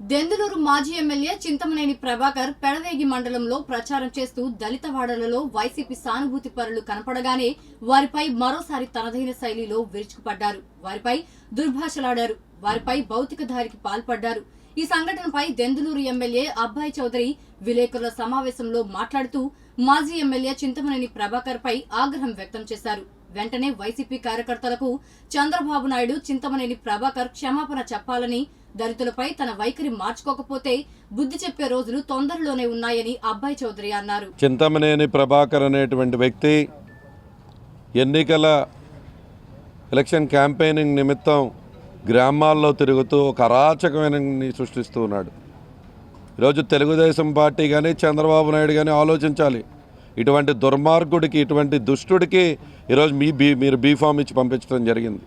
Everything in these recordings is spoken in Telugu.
దెందులూరు మాజీ ఎమ్మెల్యే చింతమనేని ప్రభాకర్ పెడవేగి మండలంలో ప్రచారం చేస్తూ దళిత వాడలలో వైసీపీ సానుభూతి పరులు కనపడగానే వారిపై మరోసారి తనదైన శైలిలో విరుచుకుపడ్డారు. వారిపై దుర్భాషలాడారు. వారిపై భౌతిక దాడికి పాల్పడ్డారు. ఈ సంఘటనపై దెందులూరు ఎమ్మెల్యే అబ్బాయి చౌదరి విలేకరుల సమావేశంలో మాట్లాడుతూ మాజీ ఎమ్మెల్యే చింతమనేని ప్రభాకర్ పై ఆగ్రహం వ్యక్తం చేశారు. వెంటనే వైసీపీ కార్యకర్తలకు చంద్రబాబు నాయుడు చింతమనేని ప్రభాకర్ క్షమాపణ చెప్పాలని, దళితులపై తన వైఖరి మార్చుకోకపోతే బుద్ధి చెప్పే రోజులు తొందరలోనే ఉన్నాయని అబ్బాయి చౌదరి అన్నారు. చింతమనేని ప్రభాకర్ అనేటువంటి వ్యక్తి ఎన్నికల ఎలక్షన్ క్యాంపెయినింగ్ నిమిత్తం గ్రామాల్లో తిరుగుతూ ఒక అరాచకమైన సృష్టిస్తూ ఉన్నాడు. ఈరోజు తెలుగుదేశం పార్టీ కానీ చంద్రబాబు నాయుడు కానీ ఆలోచించాలి. ఇటువంటి దుర్మార్గుడికి, ఇటువంటి దుష్టుడికి ఈరోజు మీరు బీఫామ్ ఇచ్చి పంపించడం జరిగింది.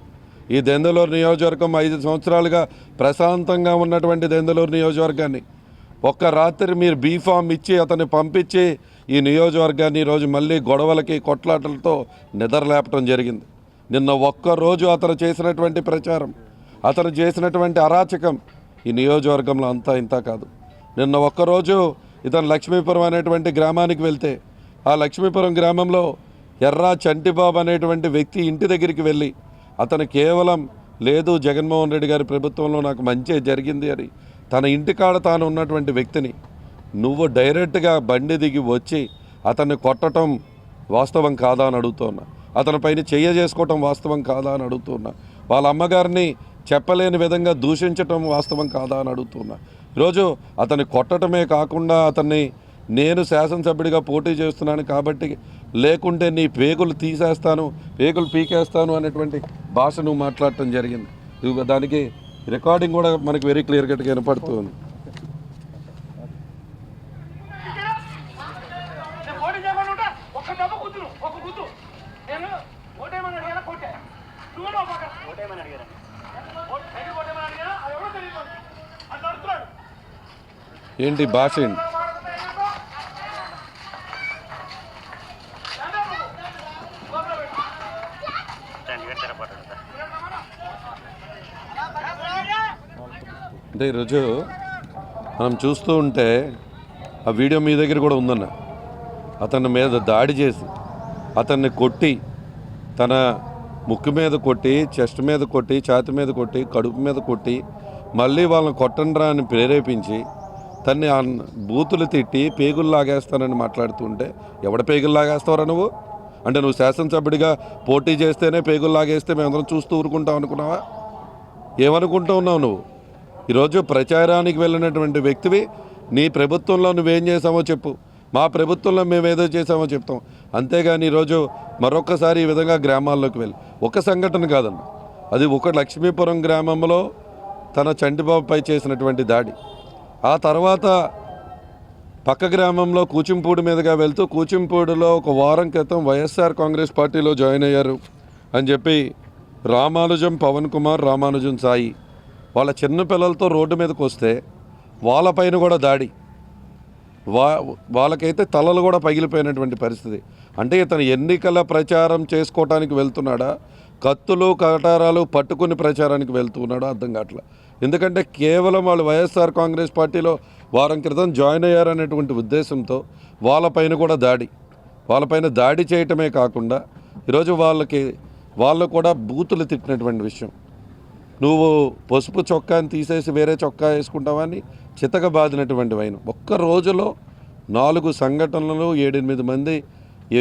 ఈ దెందులూరు నియోజకవర్గం 5 సంవత్సరాలుగా ప్రశాంతంగా ఉన్నటువంటి దెందులూరు నియోజకవర్గాన్ని ఒక్క రాత్రి మీరు బీఫామ్ ఇచ్చి అతన్ని పంపించి ఈ నియోజకవర్గాన్ని ఈరోజు మళ్ళీ గొడవలకి కొట్లాటలతో నిద్రలేపటం జరిగింది. నిన్న ఒక్కరోజు అతను చేసినటువంటి ప్రచారం, అతను చేసినటువంటి అరాచకం ఈ నియోజకవర్గంలో అంతా ఇంత కాదు. నిన్న ఒక్కరోజు ఇతను లక్ష్మీపురం అనేటువంటి గ్రామానికి వెళ్తే ఆ లక్ష్మీపురం గ్రామంలో ఎర్రా చంటిబాబు అనేటువంటి వ్యక్తి ఇంటి దగ్గరికి వెళ్ళి అతను కేవలం లేదు జగన్మోహన్ రెడ్డి గారి ప్రభుత్వంలో నాకు మంచి జరిగింది అని తన ఇంటికాడ తాను ఉన్నటువంటి వ్యక్తిని నువ్వు డైరెక్ట్గా బండి దిగి వచ్చి అతన్ని కొట్టడం వాస్తవం కాదా అని అడుగుతున్నా. అతని పైన చెయ్య చేసుకోవటం వాస్తవం కాదా అని అడుగుతున్నా. వాళ్ళ అమ్మగారిని చెప్పలేని విధంగా దూషించటం వాస్తవం కాదా అని అడుగుతున్నా. ఈరోజు అతన్ని కొట్టడమే కాకుండా అతన్ని నేను శాసనసభ్యుడిగా పోటీ చేస్తున్నాను కాబట్టి లేకుంటే నీ పేగులు తీసేస్తాను, పేగులు పీకేస్తాను అనేటువంటి భాష నువ్వు మాట్లాడటం జరిగింది. దానికి రికార్డింగ్ కూడా మనకు వెరీ క్లియర్గా వినపడుతుంది. ఏంటి భాష ఏంటి? అంటే ఈరోజు మనం చూస్తూ ఉంటే ఆ వీడియో మీ దగ్గర కూడా ఉందన్న, అతని మీద దాడి చేసి అతన్ని కొట్టి తన ముక్కు మీద కొట్టి, చెస్ట్ మీద కొట్టి, ఛాతి మీద కొట్టి, కడుపు మీద కొట్టి మళ్ళీ వాళ్ళని కొట్టండ్రా అని ప్రేరేపించి తన్ని బూతులు తిట్టి పేగులు లాగేస్తానని మాట్లాడుతుంటే ఎవడ పేగులు లాగేస్తావరా నువ్వు? అంటే నువ్వు శాసనసభ్యుడిగా పోటీ చేస్తేనే పేగులు లాగేస్తే మేమందరం చూస్తూ ఊరుకుంటాం అనుకున్నావా? ఏమనుకుంటూ ఉన్నావు నువ్వు? ఈరోజు ప్రచారానికి వెళ్ళినటువంటి వ్యక్తివి నీ ప్రభుత్వంలో నువ్వేం చేసామో చెప్పు, మా ప్రభుత్వంలో మేము ఏదో చేసామో చెప్తాం. అంతేగాని ఈరోజు మరొకసారి ఈ విధంగా గ్రామాల్లోకి వెళ్ళి ఒక సంఘటన కాదన్న, అది ఒక లక్ష్మీపురం గ్రామంలో తన చంటిబాబుపై చేసినటువంటి దాడి, ఆ తర్వాత పక్క గ్రామంలో కూచింపూడి మీదుగా వెళ్తూ కూచింపూడిలో ఒక వారం క్రితం వైఎస్ఆర్ కాంగ్రెస్ పార్టీలో జాయిన్ అయ్యారు అని చెప్పి రామానుజం పవన్ కుమార్, రామానుజం సాయి వాళ్ళ చిన్న పిల్లలతో రోడ్డు మీదకి వస్తే వాళ్ళపైన కూడా దాడి, వాళ్ళకైతే తలలు కూడా పగిలిపోయినటువంటి పరిస్థితి. అంటే ఇతను ఎన్నికల ప్రచారం చేసుకోవటానికి వెళ్తున్నాడా, కత్తులు కటారాలు పట్టుకుని ప్రచారానికి వెళ్తున్నాడో అర్థం కావట్లేదు. ఎందుకంటే కేవలం వాళ్ళు వైఎస్ఆర్ కాంగ్రెస్ పార్టీలో వారం క్రితం జాయిన్ అయ్యారనేటువంటి ఉద్దేశంతో వాళ్ళపైన కూడా వాళ్ళపైన దాడి చేయటమే కాకుండా ఈరోజు వాళ్ళు కూడా బూతులు తిట్టినటువంటి విషయం. నువ్వు పసుపు చొక్కాని తీసేసి వేరే చొక్కా వేసుకుంటావని చితక బాదినటువంటి వైన ఒక్క రోజులో 4 సంఘటనలు 7-8 మంది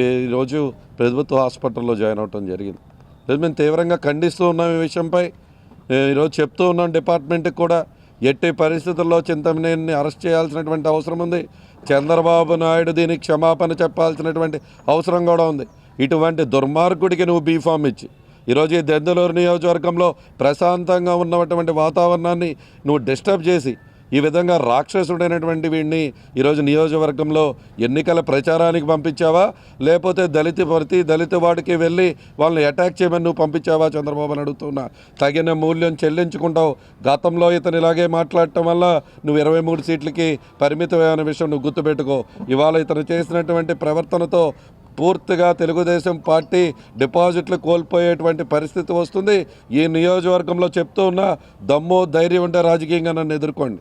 ఈరోజు ప్రభుత్వ హాస్పిటల్లో జాయిన్ అవటం జరిగింది. మేము తీవ్రంగా ఖండిస్తూ ఉన్నాం ఈ విషయంపై. ఈరోజు చెప్తూ ఉన్నాం డిపార్ట్మెంట్కి కూడా ఎట్టి పరిస్థితుల్లో చింతమనేని అరెస్ట్ చేయాల్సినటువంటి అవసరం ఉంది. చంద్రబాబు నాయుడు దీనికి క్షమాపణ చెప్పాల్సినటువంటి అవసరం కూడా ఉంది. ఇటువంటి దుర్మార్గుడికి నువ్వు బీఫామ్ ఇచ్చి ఈరోజు ఈ దెందులూరు నియోజకవర్గంలో ప్రశాంతంగా ఉన్నటువంటి వాతావరణాన్ని నువ్వు డిస్టర్బ్ చేసి ఈ విధంగా రాక్షసుడైనటువంటి వీడిని ఈరోజు నియోజకవర్గంలో ఎన్నికల ప్రచారానికి పంపించావా, లేకపోతే దళిత వాడికి వెళ్ళి వాళ్ళని అటాక్ చేయమని నువ్వు పంపించావా చంద్రబాబు అని అడుగుతున్నా. తగిన మూల్యం చెల్లించుకుంటావు. గతంలో ఇతను ఇలాగే మాట్లాడటం వల్ల నువ్వు 23 సీట్లకి పరిమితమైన విషయం నువ్వు గుర్తుపెట్టుకో. ఇవాళ ఇతను చేసినటువంటి ప్రవర్తనతో పూర్తిగా తెలుగుదేశం పార్టీ డిపాజిట్లు కోల్పోయేటువంటి పరిస్థితి వస్తుంది. ఈ నియోజకవర్గంలో చెప్తూ ఉన్న దమ్ము ధైర్యం ఉంటే రాజకీయంగా నన్ను ఎదుర్కోండి.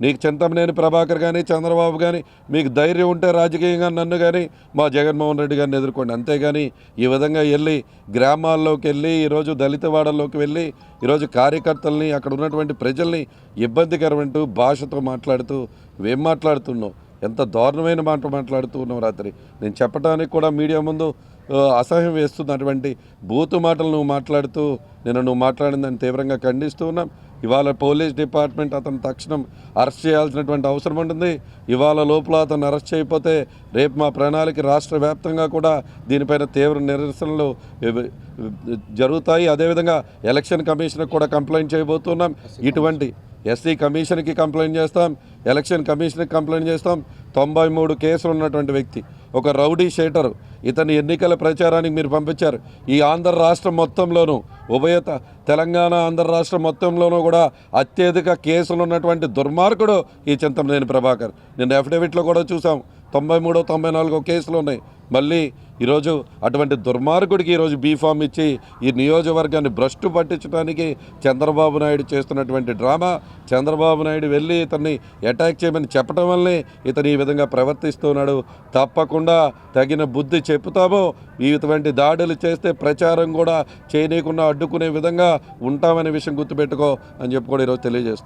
నీకు చింతమనేని ప్రభాకర్ కానీ చంద్రబాబు కానీ మీకు ధైర్యం ఉంటే రాజకీయంగా నన్ను కానీ మా జగన్మోహన్ రెడ్డి గారిని ఎదుర్కోండి. అంతేగాని ఈ విధంగా వెళ్ళి గ్రామాల్లోకి వెళ్ళి ఈరోజు దళిత వాడల్లోకి వెళ్ళి ఈరోజు కార్యకర్తల్ని అక్కడ ఉన్నటువంటి ప్రజల్ని ఇబ్బందికరమంటూ భాషతో మాట్లాడుతూ ఏం మాట్లాడుతున్నావు, ఎంత దారుణమైన మాట మాట్లాడుతూ ఉన్నావు. రాత్రి నేను చెప్పడానికి కూడా మీడియా ముందు అసహ్యం వేస్తున్నటువంటి బూతు మాటలు నువ్వు మాట్లాడుతూ నువ్వు మాట్లాడిందని తీవ్రంగా ఖండిస్తూ ఉన్నాం. ఇవాళ పోలీస్ డిపార్ట్మెంట్ అతను తక్షణం అరెస్ట్ చేయాల్సినటువంటి అవసరం ఉంటుంది. ఇవాళ లోపల అతను అరెస్ట్ చేయకపోతే రేపు మా ప్రణాళిక రాష్ట్ర వ్యాప్తంగా కూడా దీనిపైన తీవ్ర నిరసనలు జరుగుతాయి. అదేవిధంగా ఎలక్షన్ కమిషన్కి కూడా కంప్లైంట్ చేయబోతున్నాం. ఇటువంటి ఎస్సీ కమిషన్కి కంప్లైంట్ చేస్తాం, ఎలక్షన్ కమిషన్కి కంప్లైంట్ చేస్తాం. 93 కేసులు ఉన్నటువంటి వ్యక్తి, ఒక రౌడీ షీటరు. ఇతని ఎన్నికల ప్రచారానికి మీరు పంపించారు. ఈ ఆంధ్ర రాష్ట్రం మొత్తంలోనూ తెలంగాణ ఆంధ్ర రాష్ట్రం మొత్తంలోనూ కూడా అత్యధిక కేసులు ఉన్నటువంటి దుర్మార్గుడు ఈ చింతమనేని ప్రభాకర్. నిన్న అఫిడవిట్లో కూడా చూసాం 93, 94 కేసులు ఉన్నాయి. మళ్ళీ ఈరోజు అటువంటి దుర్మార్గుడికి ఈరోజు బీఫామ్ ఇచ్చి ఈ నియోజకవర్గాన్ని భ్రష్టు పట్టించడానికి చంద్రబాబు నాయుడు చేస్తున్నటువంటి డ్రామా. చంద్రబాబు నాయుడు వెళ్ళి ఇతన్ని అటాక్ చేయమని చెప్పడం వల్లే ఇతను ఈ విధంగా ప్రవర్తిస్తున్నాడు. తప్పకుండా తగిన బుద్ధి చెప్తామో, ఇటువంటి దాడులు చేస్తే ప్రచారం కూడా చేయనీయకుండా అడ్డుకునే విధంగా ఉంటామనే విషయం గుర్తుపెట్టుకో అని చెప్పి కూడా ఈరోజు తెలియజేస్తూ